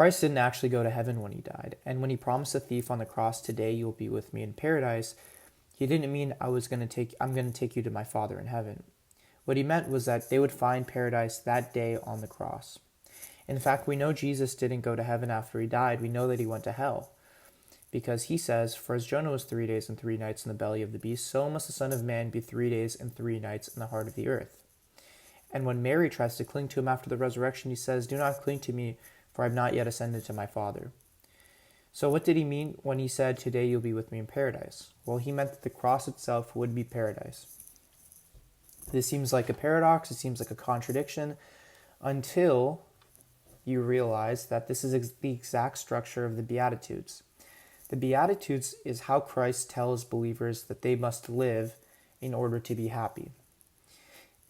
Christ didn't actually go to heaven when he died. And when he promised the thief on the cross, today you'll be with me in paradise, he didn't mean I'm going to take you to my Father in heaven. What he meant was that they would find paradise that day on the cross. In fact, we know Jesus didn't go to heaven after he died. We know that he went to hell. Because he says, for as Jonah was 3 days and 3 nights in the belly of the beast, so must the Son of Man be 3 days and 3 nights in the heart of the earth. And when Mary tries to cling to him after the resurrection, he says, do not cling to me, for I have not yet ascended to my Father. So what did he mean when he said, today you'll be with me in paradise? Well, he meant that the cross itself would be paradise. This seems like a paradox, it seems like a contradiction, until you realize that this is the exact structure of the Beatitudes. The Beatitudes is how Christ tells believers that they must live in order to be happy.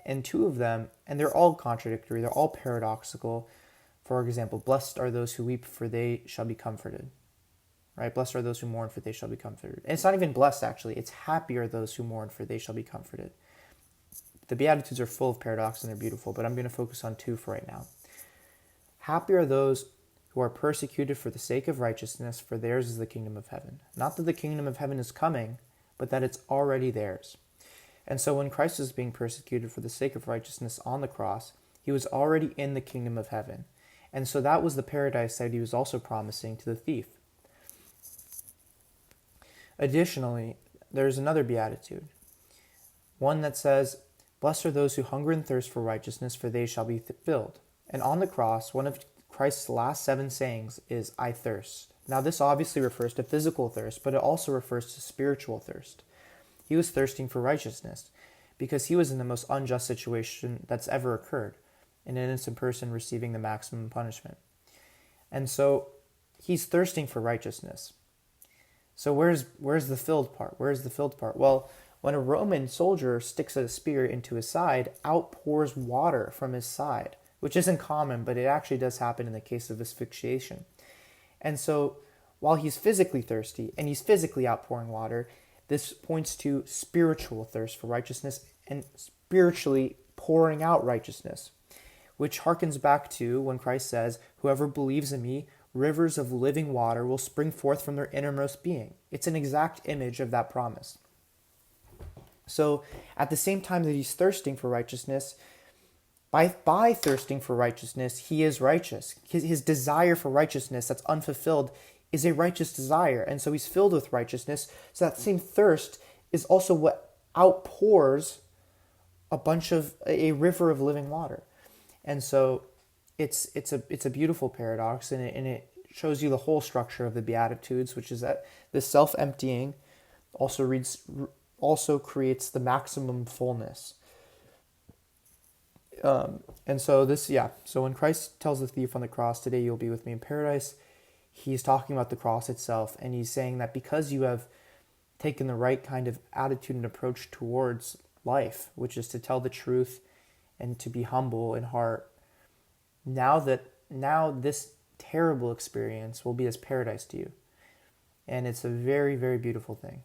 And two of them, and they're all contradictory, they're all paradoxical. For example, blessed are those who weep, for they shall be comforted. Right? Blessed are those who mourn, for they shall be comforted. And it's not even blessed, actually. It's happy are those who mourn, for they shall be comforted. The Beatitudes are full of paradox and they're beautiful, but I'm going to focus on two for right now. Happy are those who are persecuted for the sake of righteousness, for theirs is the kingdom of heaven. Not that the kingdom of heaven is coming, but that it's already theirs. And so when Christ was being persecuted for the sake of righteousness on the cross, he was already in the kingdom of heaven. And so that was the paradise that he was also promising to the thief. Additionally, there's another beatitude, one that says, blessed are those who hunger and thirst for righteousness, for they shall be filled. And on the cross, one of Christ's last 7 sayings is, I thirst. Now this obviously refers to physical thirst, but it also refers to spiritual thirst. He was thirsting for righteousness because he was in the most unjust situation that's ever occurred, an innocent person receiving the maximum punishment. And so he's thirsting for righteousness. So where's the filled part? Where's the filled part? Well, when a Roman soldier sticks a spear into his side, out pours water from his side, which isn't common, but it actually does happen in the case of asphyxiation. And so while he's physically thirsty and he's physically outpouring water, this points to spiritual thirst for righteousness and spiritually pouring out righteousness, which harkens back to when Christ says, whoever believes in me, rivers of living water will spring forth from their innermost being. It's an exact image of that promise. So at the same time that he's thirsting for righteousness, by thirsting for righteousness, he is righteous. His desire for righteousness that's unfulfilled is a righteous desire. And so he's filled with righteousness. So that same thirst is also what outpours a river of living water. And so it's a beautiful paradox, and it shows you the whole structure of the Beatitudes, which is that the self-emptying also creates the maximum fullness. And so so when Christ tells the thief on the cross, today you'll be with me in paradise, he's talking about the cross itself, and he's saying that because you have taken the right kind of attitude and approach towards life, which is to tell the truth and to be humble in heart, now this terrible experience will be as paradise to you. And it's a very, very beautiful thing.